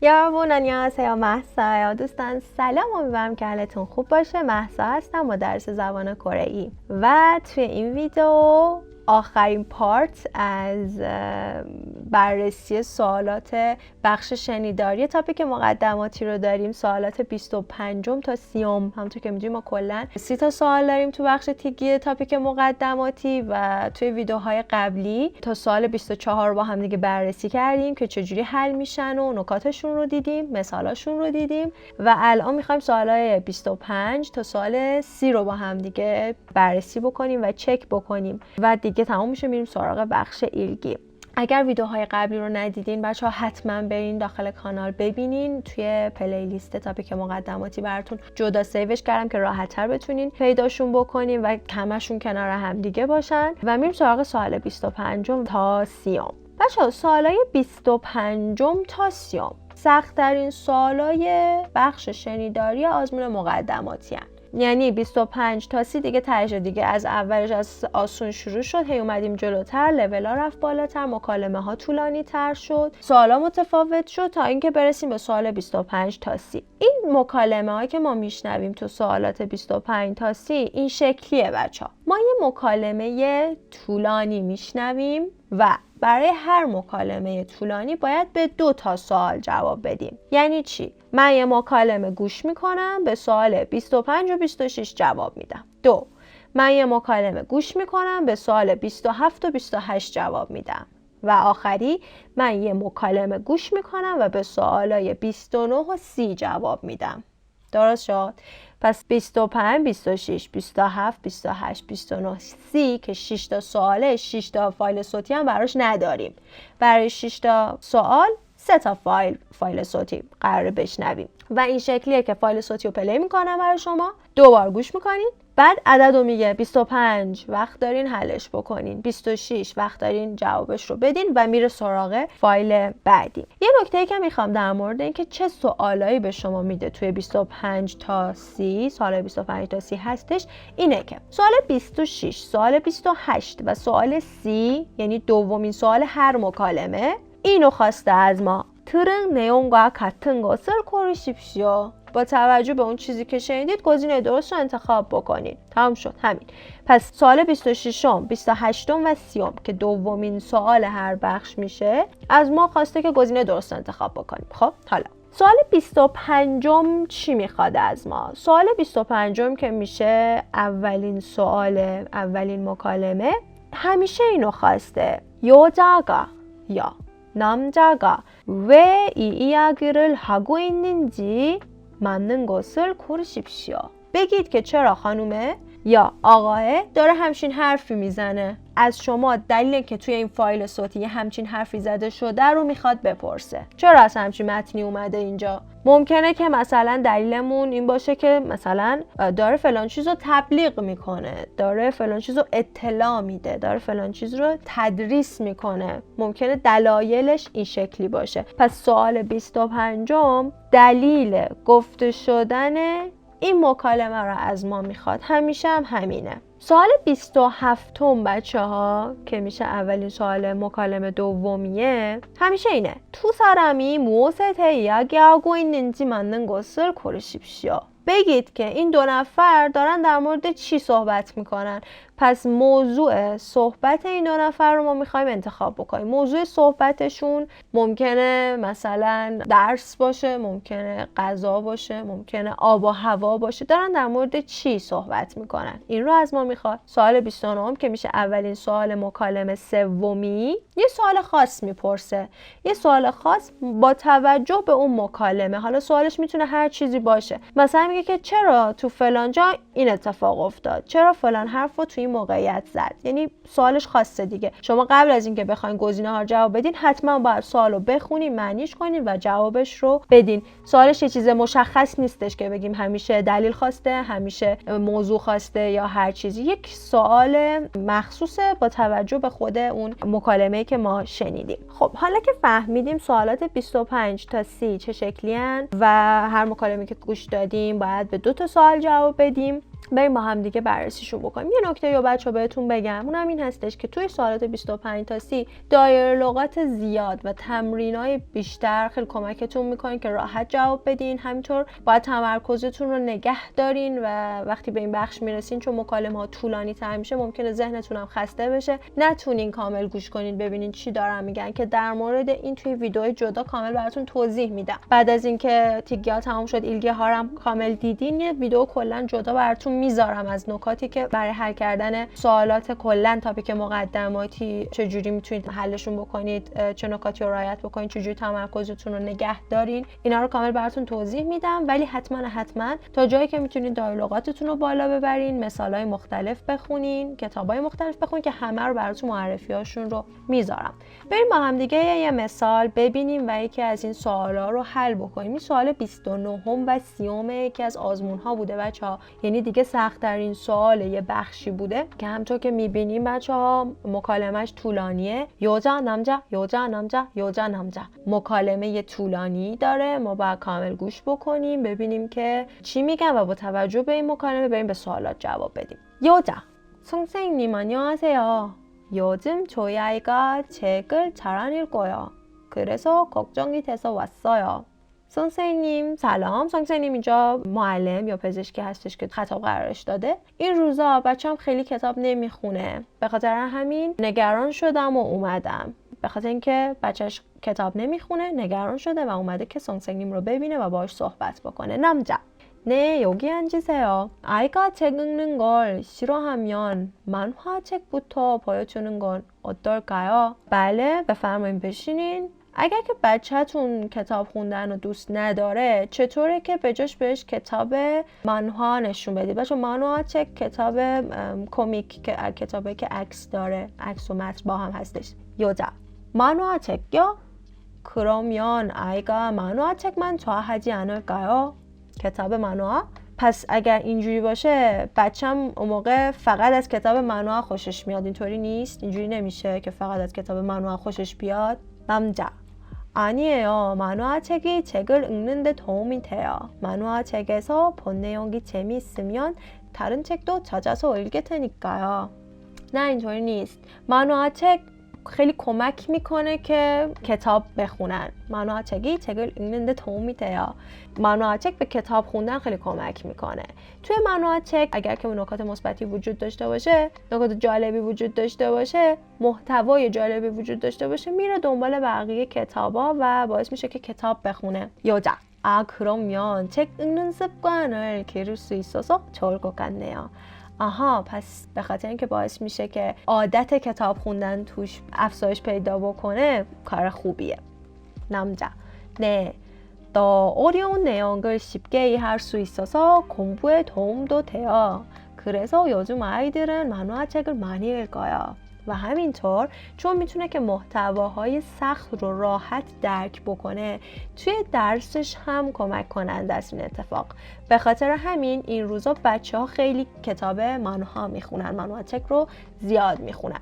여러분 안녕하세요. مهسا. دوستان سلام، امیدوارم که حالتون خوب باشه. مهسا هستم، مدرس زبان کره ای و توی این ویدیو آخرین پارت از بررسی سوالات بخش شنیداری تاپیک مقدماتی رو داریم. سوالات 25 تا 30. همونطور که می‌دونیم ما کلاً 30 تا سوال داریم تو بخش تیگی تاپیک مقدماتی و توی ویدیوهای قبلی تا سوال 24 با هم دیگه بررسی کردیم که چجوری حل میشن و نکاتشون رو دیدیم، مثالاشون رو دیدیم و الان می‌خوایم سوالای 25 تا سوال 30 رو با هم دیگه بررسی بکنیم و چک بکنیم و دیگه تمام میشه میریم سراغ بخش ایلگی. اگر ویدیوهای قبلی رو ندیدین بچه‌ها حتما برین داخل کانال ببینین. توی پلیلیست تاپیک مقدماتی براتون جدا سیوش کردم که راحت‌تر بتونین پیداشون بکنین و همشون کنار هم دیگه باشن و میریم سراغ سوال 25 تا 30. بچه‌ها سوالای 25 تا 30 سخت‌ترین سوالای بخش شنیداری آزمون مقدماتی هستند. یعنی 25 تا 30 دیگه تهش دیگه از اولش از آسون شروع شد، هی اومدیم جلوتر، لول ها رفت بالاتر، مکالمه ها طولانی تر شد، سوالا متفاوت شد تا اینکه برسیم به سوال 25 تا 30. این مکالمه هایی که ما میشنویم تو سوالات 25 تا 30 این شکلیه بچه‌ها. ما یه مکالمه طولانی میشنویم و برای هر مکالمه طولانی باید به 2 تا سوال جواب بدیم. یعنی چی؟ من یه مکالمه گوش میکنم، به سوال 25 و 26 جواب میدم. 2. من یه مکالمه گوش میکنم، به سوال 27 و 28 جواب میدم. و آخری من یه مکالمه گوش میکنم و به سوالای 29 و 30 جواب میدم. درست شد؟ پس 25 26 27 28 29 30 که 6 تا سواله، 6 تا فایل صوتی هم براش نداریم. برای 6 تا سوال 3 تا فایل صوتی قراره بشنویم و این شکلیه که فایل صوتی رو پلی میکنم برای شما، 2 بار گوش میکنین، بعد عدد رو میگه 25 وقت دارین حلش بکنین، 26 وقت دارین جوابش رو بدین و میره سراغ فایل بعدی. یه نکته که میخوام در مورد این که چه سوالایی به شما میده توی 25 تا 30 سوال 25 تا 30 هستش اینه که سوال 26 سوال 28 و سوال 30 یعنی دومین سوال هر مکالمه اینو خواسته از ما. 들은 내용과 같은 것을 고르십시오. با توجه به اون چیزی که شنیدید گزینه درست رو انتخاب بکنید. تمام شد همین. پس سوال 26 28 و 30 که دومین سوال هر بخش میشه از ما خواسته که گزینه درست رو انتخاب بکنیم. خب حالا سوال 25 چی میخواد از ما؟ سوال 25 که میشه اولین سوال اولین مکالمه همیشه اینو خواسته. 여자가 یا 남자가 왜 이 이야기를 하고 있는지 맞는 것을 고르십시오. بگید که چرا خانومه یا آقاه داره همچین حرفی میزنه. از شما دلیل که توی این فایل صوتی همچین حرفی زده شده رو میخواد بپرسه. چرا از همچین متنی اومده اینجا؟ ممکنه که مثلا دلیلمون این باشه که مثلا داره فلان چیز رو تبلیغ میکنه، داره فلان چیز رو اطلاع میده، داره فلان چیز رو تدریس میکنه. ممکنه دلایلش این شکلی باشه. پس سوال 25 دلیل گفته شدن این مکالمه رو از ما میخواد. همیشه هم همینه. سوال 27 بچه ها که میشه اولین سوال مکالمه دومیه همیشه اینه. تو 사람이 무엇에 대해 이야기하고 있는지 맞는 것을 고르십시오. بگید که این 2 نفر دارن در مورد چی صحبت میکنن. پس موضوع صحبت این 2 نفر رو ما میخوایم انتخاب بکنیم. موضوع صحبتشون ممکنه مثلا درس باشه، ممکنه غذا باشه، ممکنه آب و هوا باشه. دارن در مورد چی صحبت میکنن؟ این رو از ما میخواد. سوال 29 که میشه اولین سوال مکالمه سومی یه سوال خاص میپرسه. یه سوال خاص با توجه به اون مکالمه. حالا سوالش میتونه هر چیزی باشه. مثلا میگه که چرا تو فلان جا این اتفاق افتاد؟ چرا فلان حرف رو تو این موقعیت زد؟ یعنی سوالش خاصه دیگه. شما قبل از اینکه بخواید گزینه ها رو جواب بدین حتما باید سوالو بخونین، معنیش کنین و جوابش رو بدین. سوالش یه چیز مشخص نیستش که بگیم همیشه دلیل خواسته، همیشه موضوع خواسته یا هر چیزی. یک سوال مخصوصه با توجه به خود اون مکالمه‌ای که ما شنیدیم. خب حالا که فهمیدیم سوالات 25 تا 30 چه شکلی هن و هر مکالمه‌ای که گوش دادیم باید به 2 تا سوال جواب بدیم، بریم با هم دیگه بررسیشون بکنیم. یه نکته یا بچه‌ها بهتون بگم، اونم این هستش که توی سوالات 25 تا 30 دایره لغات زیاد و تمرینای بیشتر خیلی کمکتون میکنن که راحت جواب بدین. همینطور باید تمرکزتون رو نگه دارین و وقتی به این بخش میرسین، چون مکالمه ها طولانی تر میشه، ممکنه ذهنتون هم خسته بشه، نتونین کامل گوش کنین ببینین چی دارن میگن، که در مورد این توی ویدیو جدا کامل براتون توضیح میدم. بعد از اینکه تیک‌ها تموم شد، ایلگی ها هم کامل دیدین، یه ویدیو کلا جدا براتون میذارم از نکاتی که برای حل کردن سوالات کلا تاپیک مقدماتی چجوری میتونید حلشون بکنید، چه نکاتی رو رعایت بکنید، چجوری تمرکزتون رو نگه دارین، اینا رو کامل براتون توضیح میدم. ولی حتما تا جایی که میتونید دایره لغاتتون رو بالا ببرین، مثالای مختلف بخونین، کتابای مختلف بخونین که همه رو براتون معرفیاشون رو میذارم. بریم با هم دیگه یه مثال ببینیم و یکی از این سوالا رو حل بکنیم. این سوال 29 و 30 یکی از آزمون ها بوده بچه‌ها، یعنی دیگه سخت‌ترین سوال یه بخشی بوده که همونطور که می‌بینیم بچه‌ها مکالمه‌اش طولانیه. یوجا نامجا مکالمه طولانی داره. ما باید کامل گوش بکنیم ببینیم که چی میگن و با توجه به این مکالمه بریم به سوالات جواب بدیم. یوجا 선생님 안녕하세요. 요즘 저희 아이가 책을 잘 안 읽어요. 그래서 걱정이 돼서 왔어요. 선생님 سلام. 선생님 اینجا معلم یا پزشکی هستش که خطاب قرارش داده. این روزا بچه‌م خیلی کتاب نمیخونه، به خاطر همین نگران شدم و اومدم. به خاطر اینکه بچه‌ش کتاب نمیخونه نگران شده و اومده که 선생님 رو ببینه و باهاش صحبت بکنه. 남자 네, 여기 앉으세요. 아이가 책 읽는 걸 싫어하면 만화책부터 보여주는 건 어떨까요? بله، بفرمایید بشینین. اگر که بچه‌تون کتاب خوندن رو دوست نداره، چطوره که بجاش بهش کتاب منها نشون بدید؟ بچه منها چه کتاب کمیک، کتابی که عکس داره، عکس و متن با هم هستش. یوجا منها 책요? 그러면 아이가 만화책만 좋아하지 않을까요? کتاب منوا. پس اگر اینجوری باشه بچم اون موقع فقط از کتاب منوا خوشش میاد. اینطوری نیست، اینجوری نمیشه که فقط از کتاب منوا خوشش بیاد. 남자 아니에요. 만화책이 책을 읽는데 도움이 돼요. 만화책에서 본 내용이 재미있으면 다른 책도 찾아서 읽게 되니까요. نه اینطوری نیست. 만화책 خیلی کمک میکنه که کتاب بخونن. 만화책이 책을 읽는데 도움이 돼요. 만화책 به کتاب خوندن خیلی کمک میکنه. توی 만화책 اگر که نکات مثبتی وجود داشته باشه، نکات جالبی وجود داشته باشه، محتوای جالبی وجود داشته باشه، میره دنبال بقیه کتابا و باعث میشه که کتاب بخونه. یوجا 아 그러면 책 읽는 습관을 기를 수 있어서 좋을 것 같네요. آها، پس به خاطر اینکه باعث میشه که عادت کتاب خوندن توش افزایش پیدا بکنه، کار خوبیه. 남자 네, 더 어려운 내용을 쉽게 이해할 수 있어서 공부에 도움도 돼요. 그래서 요즘 아이들은 만화책을 많이 읽어요. و همینطور چون میتونه که محتواهای سخت رو راحت درک بکنه، توی درسش هم کمک کننده است این اتفاق. به خاطر همین این روزا بچه‌ها خیلی کتاب منها میخونن، منهاچک رو زیاد میخونن.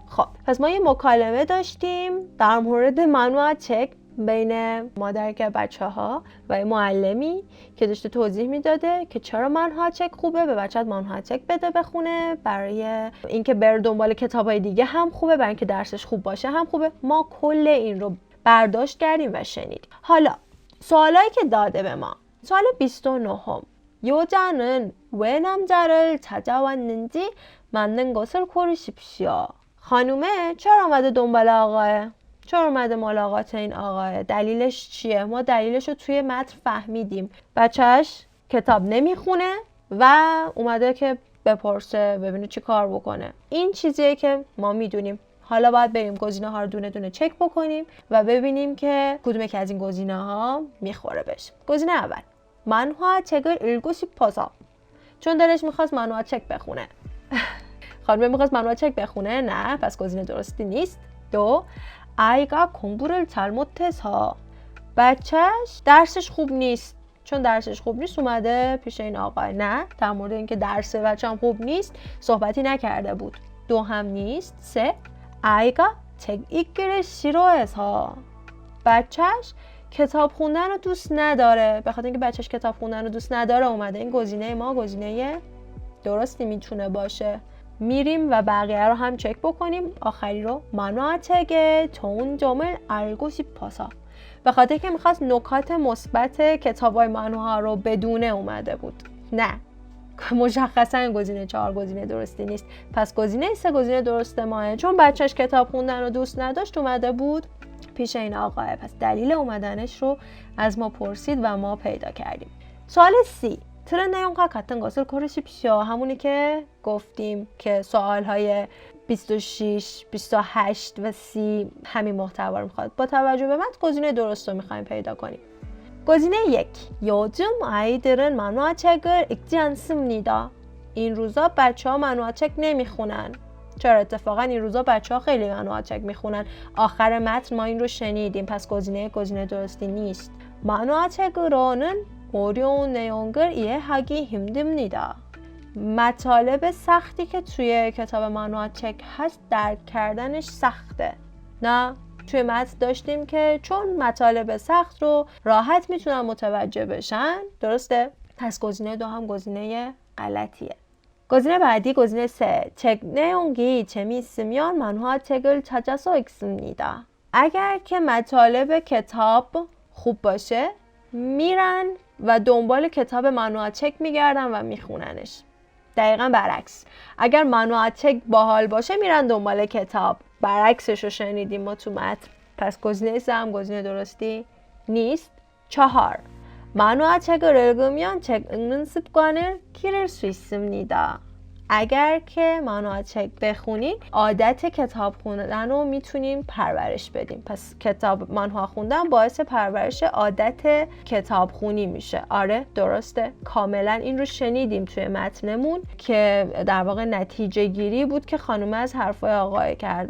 خب پس ما یه مکالمه داشتیم در مورد منهاچک بین مادر که بچه‌ها و معلمی که داشته توضیح میداده که چرا منهاچک خوبه، به بچه‌ت منهاچک بده بخونه، برای اینکه بر دنبال کتابای دیگه هم خوبه، برای اینکه درسش خوب باشه هم خوبه. ما کل این رو برداشت کردیم و شنیدیم. حالا سوالایی که داده به ما. سوال 29م 여자는 왜 남자를 찾아왔는지 맞는 것을 고르십시오. خانومه چرا اومده دنبال آقاه؟ چرا اومده ملاقات این آقاه؟ دلیلش چیه؟ ما دلیلش رو توی متن فهمیدیم. بچهش کتاب نمیخونه و اومده که بپرسه ببینه چی کار بکنه. این چیزیه که ما میدونیم. حالا باید بریم گزینه ها رو دونه دونه چک بکنیم و ببینیم که کدوم که از این گزینه ها میخوره بهش. گزینه اول 만화책을 읽고 싶어서، چون دلش میخواست 만화책 بخونه. خانم میخواست 만화책 بخونه؟ نه، پس گزینه درستی نیست. دو 아이가 공부를 잘 못해서، بچهش درسش خوب نیست. چون درسش خوب نیست اومده پیش این آقای. نه، در مورد اینکه درس بچه‌م خوب نیست صحبتی نکرده بود. دو هم نیست. سه 아이가 책 읽기를 싫어해서، بچهش کتاب خوندن رو دوست نداره. به خاطر اینکه بچهش کتاب خوندن رو دوست نداره اومده. این گزینه ما گزینه درستی میتونه باشه. میریم و بقیه رو هم چک بکنیم. آخری رو 만화책의 좋은 점을 알고 싶어서. به خاطر که میخواست نکات مثبت کتابای منوها رو بدونه اومده بود. نه، مشخصا گزینه 4 گزینه درستی نیست. پس گزینه 3 گزینه درست ماه، چون بچهش کتاب خوندن رو دوست نداشت اومده بود پیش این آقاه. پس دلیل اومدنش رو از ما پرسید و ما پیدا کردیم. سوال C. 틀은 내용과 같은 것을 고르십시오. همونی که گفتیم که سوالهای 26, 28 و 30 همین محتوا رو میخواد. با توجه به متن گزینه درست رو میخوایم پیدا کنیم. گزینه 1. 요즘 아이들은 만화책을 읽지 않습니다. این روزا بچه‌ها 만화책 نمیخونن. چرا؟ اتفاقا این روزا بچه‌ها خیلی 만화책 میخونن. آخر متن ما این رو شنیدیم. پس گزینه درستی نیست. 만화책으로는 어려운 내용을 이해하기 힘듭니다. مطالب سختی که توی کتاب 만화책 هست درک کردنش سخته. نه، توی متن داشتیم که چون مطالب سخت رو راحت میتونن متوجه بشن. درسته؟ پس گزینه 2 هم گزینه غلطیه. گزینه بعدی گزینه 3. 책 내용이 재미있으면 만화책을 찾아서 읽습니다. اگر که مطالب کتاب خوب باشه میرن و دنبال کتاب 만화책 میگردن و میخوننش. دقیقا برعکس. اگر 만화책 باحال باشه میرن دنبال کتاب. برعکسش رو شنیدیم ما تو متن. پس گزینه 3 هم گزینه درستی نیست. 4. 만화책을 읽으면 책 읽는 습관을 기를 수 있습니다. اگر که 만화책 بخونین عادت کتاب خوندن رو میتونیم پرورش بدیم. پس کتاب منها خوندن باعث پرورش عادت کتاب خونی میشه. آره درسته، کاملا این رو شنیدیم توی متنمون که در واقع نتیجه گیری بود که خانومه از حرفای آقای کرد.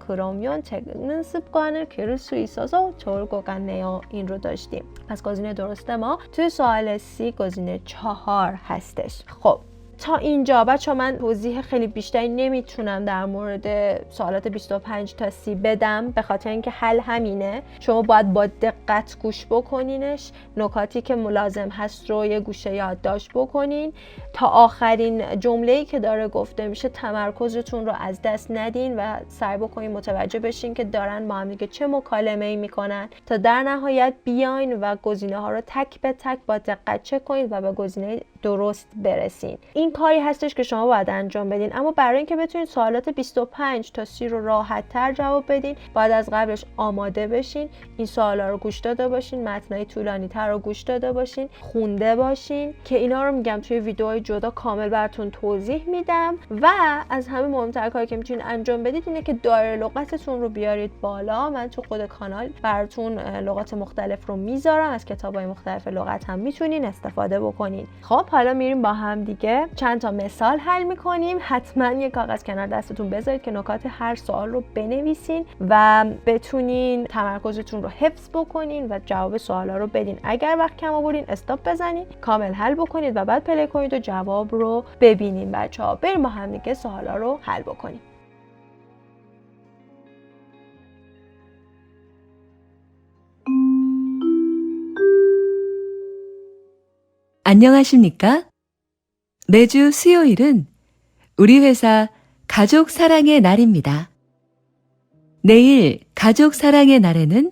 그러면 책 읽는 습관을 기를 수 있어서 좋을 것 같네요. این رو داشتیم. پس گزینه درسته ما توی سوال C گزینه 4 هستش. خب تا اینجا بچه من توضیح خیلی بیشتری نمیتونم در مورد سوالات 25 تا 30 بدم، به خاطر اینکه حل همینه. شما باید با دقت گوش بکنینش، نکاتی که لازم هست رو یه گوشه یادداشت بکنین. تا آخرین جمله‌ای که داره گفته میشه تمرکزتون رو از دست ندین و سعی بکنین متوجه بشین که دارن با هم دیگه چه مکالمه‌ای میکنن تا در نهایت بیاین و گزینه‌ها رو تک به تک با دقت چک کنید و به گزینه درست برسین. این کاری هستش که شما باید انجام بدین. اما برای اینکه بتونید سوالات 25 تا 30 رو راحت تر جواب بدین باید از قبلش آماده بشین، این سوالا رو گوش داده باشین، متنای طولانی تر رو گوش داده باشین، خونده باشین که اینا رو میگم توی ویدیوهای جدا کامل براتون توضیح میدم. و از همه مهمتر کاری که میتونید انجام بدید اینه که دایره لغتتون رو بیارید بالا. من تو خود کانال براتون لغات مختلف رو میذارم، از کتابای مختلف لغت هم میتونین استفاده بکنین. خب حالا میریم با هم دیگه چند تا مثال حل میکنیم. حتما یه کاغذ کنار دستتون بذارید که نکات هر سوال رو بنویسین و بتونین تمرکزتون رو حفظ بکنین و جواب سوالا رو بدین. اگر وقت کم آوردین استاپ بزنین، کامل حل بکنید و بعد پلی کنید و جواب رو ببینین. بچه‌ها بریم با هم دیگه سوالا رو حل بکنیم. 안녕하십니까? 매주 수요일은 우리 회사 가족 사랑의 날입니다. 내일 가족 사랑의 날에는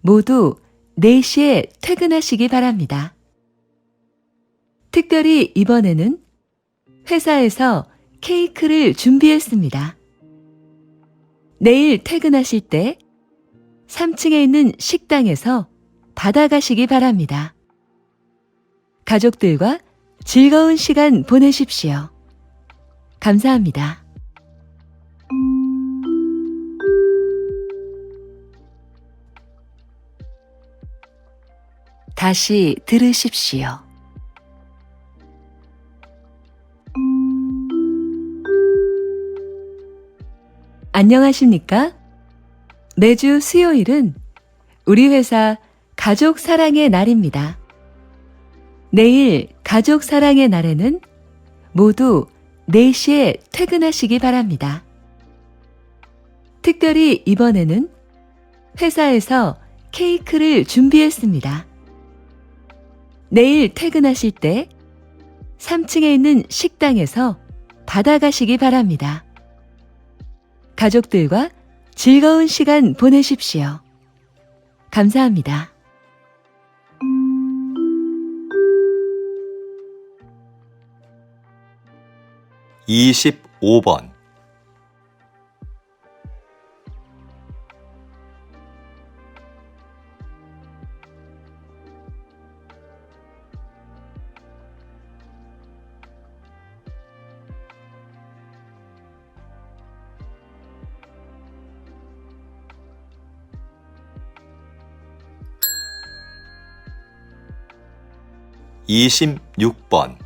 모두 4시에 퇴근하시기 바랍니다. 특별히 이번에는 회사에서 케이크를 준비했습니다. 내일 퇴근하실 때 3층에 있는 식당에서 받아가시기 바랍니다. 가족들과 즐거운 시간 보내십시오. 감사합니다. 다시 들으십시오. 안녕하십니까? 매주 수요일은 우리 회사 가족 사랑의 날입니다. 내일 가족 사랑의 날에는 모두 4시에 퇴근하시기 바랍니다. 특별히 이번에는 회사에서 케이크를 준비했습니다. 내일 퇴근하실 때 3층에 있는 식당에서 받아가시기 바랍니다. 가족들과 즐거운 시간 보내십시오. 감사합니다. 25번 26번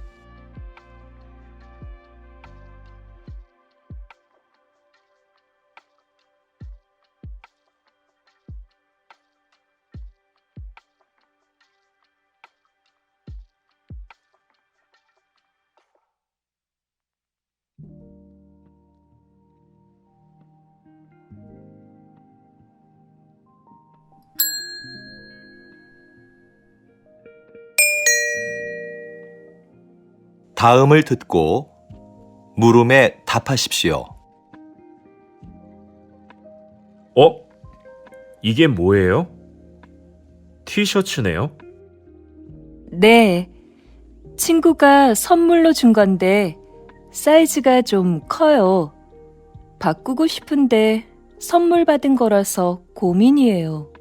'다음을 듣고 물음에 답하십시오. 이게 뭐예요? 티셔츠네요? 네, 친구가 선물로 준 건데 사이즈가 좀 커요. 바꾸고 싶은데 선물 받은 거라서 고민이에요.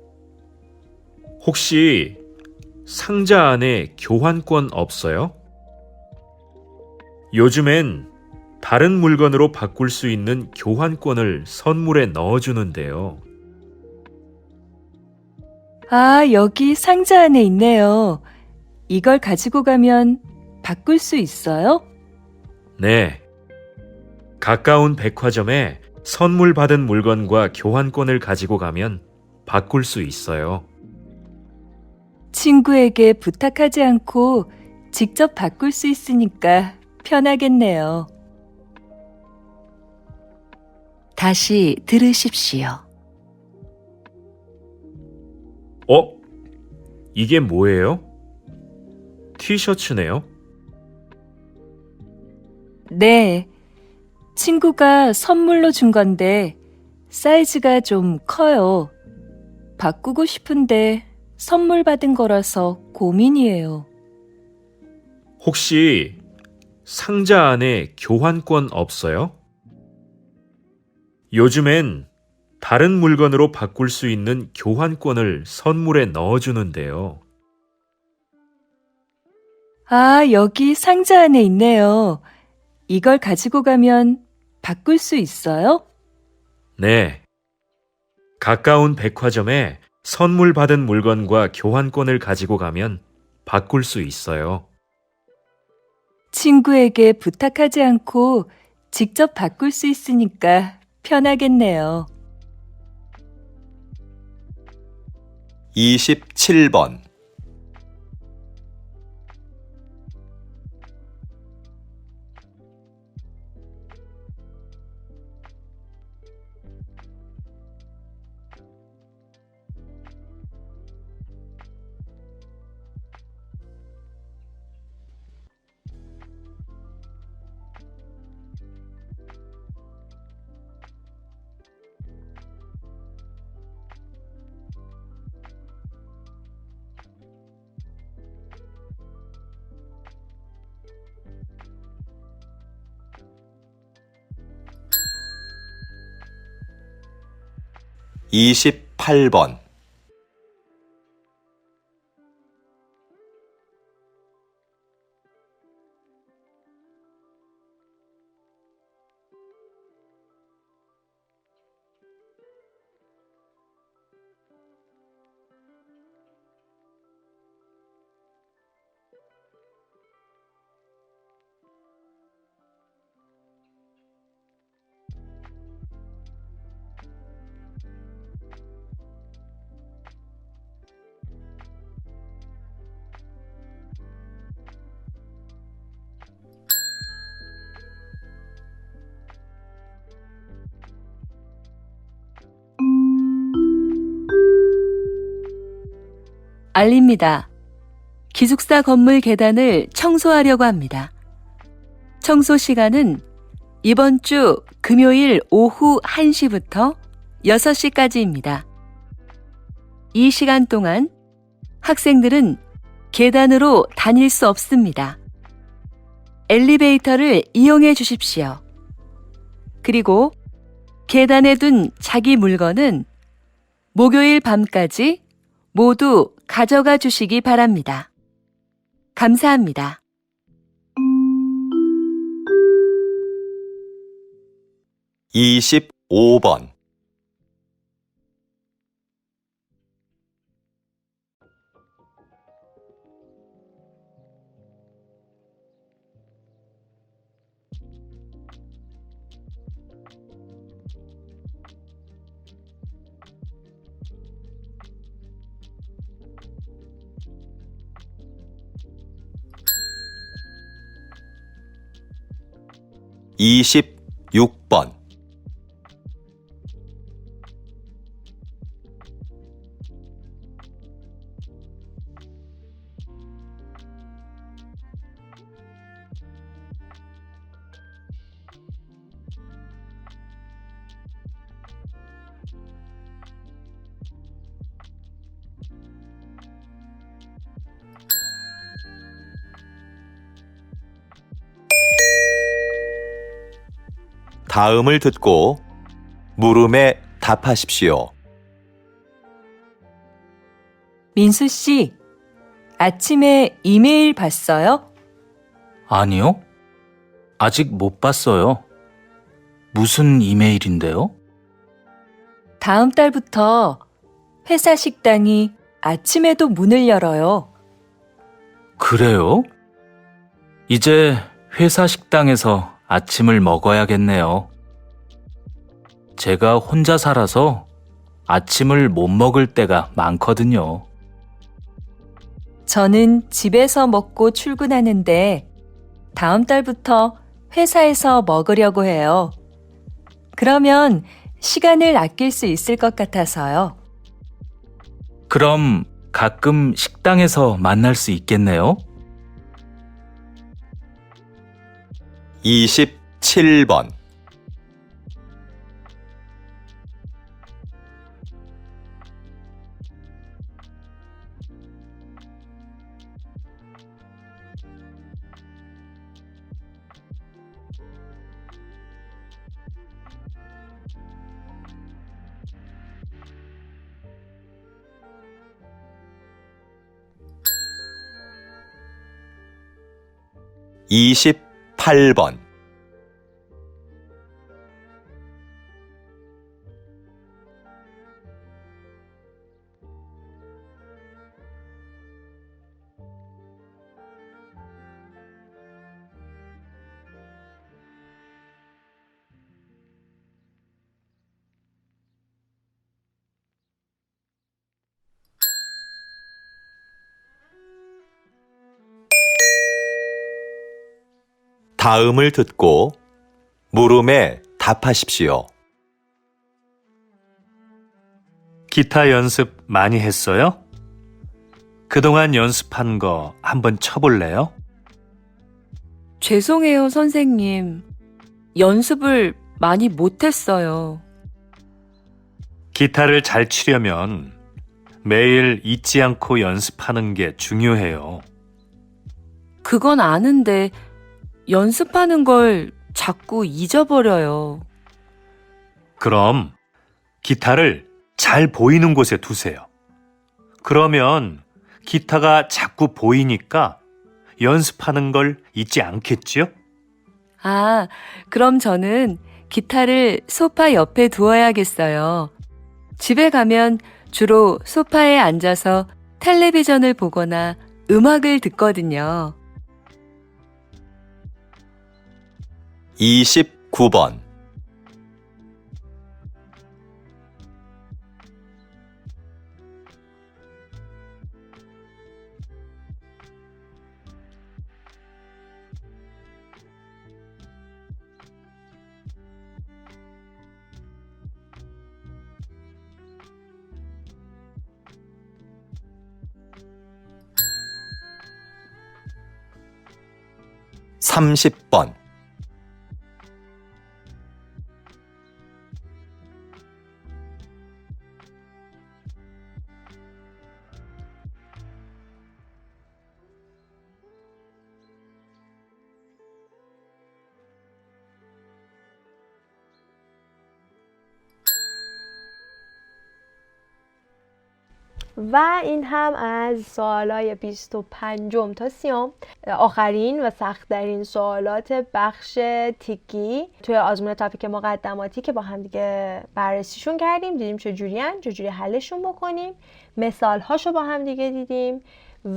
혹시 상자 안에 교환권 없어요? 요즘엔 다른 물건으로 바꿀 수 있는 교환권을 선물에 넣어주는데요. 아, 여기 상자 안에 있네요. 이걸 가지고 가면 바꿀 수 있어요? 네. 가까운 백화점에 선물 받은 물건과 교환권을 가지고 가면 바꿀 수 있어요. 친구에게 부탁하지 않고 직접 바꿀 수 있으니까 편하겠네요. 다시 들으십시오. 이게 뭐예요? 티셔츠네요? 네, 친구가 선물로 준 건데 사이즈가 좀 커요. 바꾸고 싶은데 선물 받은 거라서 고민이에요. 혹시 상자 안에 교환권 없어요? 요즘엔 다른 물건으로 바꿀 수 있는 교환권을 선물에 넣어주는데요. 아, 여기 상자 안에 있네요. 이걸 가지고 가면 바꿀 수 있어요? 네. 가까운 백화점에 선물 받은 물건과 교환권을 가지고 가면 바꿀 수 있어요. 친구에게 부탁하지 않고 직접 바꿀 수 있으니까 편하겠네요. 27번 28번 알립니다. 기숙사 건물 계단을 청소하려고 합니다. 청소 시간은 이번 주 금요일 오후 1시부터 6시까지입니다. 이 시간 동안 학생들은 계단으로 다닐 수 없습니다. 엘리베이터를 이용해 주십시오. 그리고 계단에 둔 자기 물건은 목요일 밤까지 모두 가져가 주시기 바랍니다. 감사합니다. 이십오 번 이십육 번 다음을 듣고 물음에 답하십시오. 민수 씨, 아침에 이메일 봤어요? 아니요. 아직 못 봤어요. 무슨 이메일인데요? 다음 달부터 회사 식당이 아침에도 문을 열어요. 그래요? 이제 회사 식당에서 아침을 먹어야겠네요. 제가 혼자 살아서 아침을 못 먹을 때가 많거든요. 저는 집에서 먹고 출근하는데 다음 달부터 회사에서 먹으려고 해요. 그러면 시간을 아낄 수 있을 것 같아서요. 그럼 가끔 식당에서 만날 수 있겠네요? 27번 이십팔 번 다음을 듣고 물음에 답하십시오. 기타 연습 많이 했어요? 그동안 연습한 거 한번 쳐볼래요? 죄송해요, 선생님. 연습을 많이 못했어요. 기타를 잘 치려면 매일 잊지 않고 연습하는 게 중요해요. 그건 아는데 연습하는 걸 자꾸 잊어버려요. 그럼 기타를 잘 보이는 곳에 두세요. 그러면 기타가 자꾸 보이니까 연습하는 걸 잊지 않겠지요? 아, 그럼 저는 기타를 소파 옆에 두어야겠어요. 집에 가면 주로 소파에 앉아서 텔레비전을 보거나 음악을 듣거든요. 29번 30번 و این هم از سوالای 25 تا 30 آخرین و سخت‌ترین سوالات بخش تیکی توی آزمون تاپیک مقدماتی که با هم دیگه بررسیشون کردیم، دیدیم چجوری حلشون بکنیم، مثال‌هاشو با هم دیگه دیدیم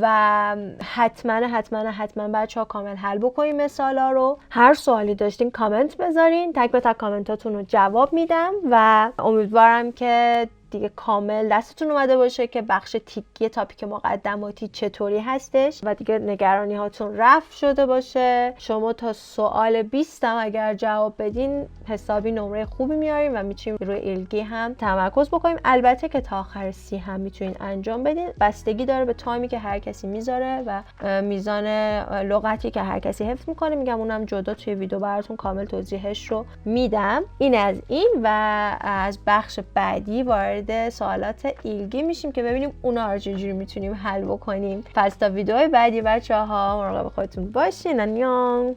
و حتما بچه‌ها کامل حل بکنین مثالا رو. هر سوالی داشتین کامنت بذارین، تک به تک کامنتاتون رو جواب میدم و امیدوارم که دیگه کامل دستتون اومده باشه که بخش تیکی تاپیک مقدماتی چطوری هستش و دیگه نگرانی هاتون رفع شده باشه. شما تا سوال 20 هم اگر جواب بدین حسابی نمره خوبی میاریم و میتونیم روی ایلگی هم تمرکز بکنیم. البته که تا آخر 30 هم میتونین انجام بدین، بستگی داره به تایمی که هر کسی میذاره و میزان لغتی که هر کسی حفظ میکنه. میگم اونم جدا توی ویدیو براتون کامل توضیحش رو میدم. این از این و از بخش بعدی وارد سوالات ایلگی میشیم که ببینیم اونا رو چجوری میتونیم حل بکنیم. پس تا ویدیوهای بعدی بچه‌ها مراقب خودتون باشین. انیون.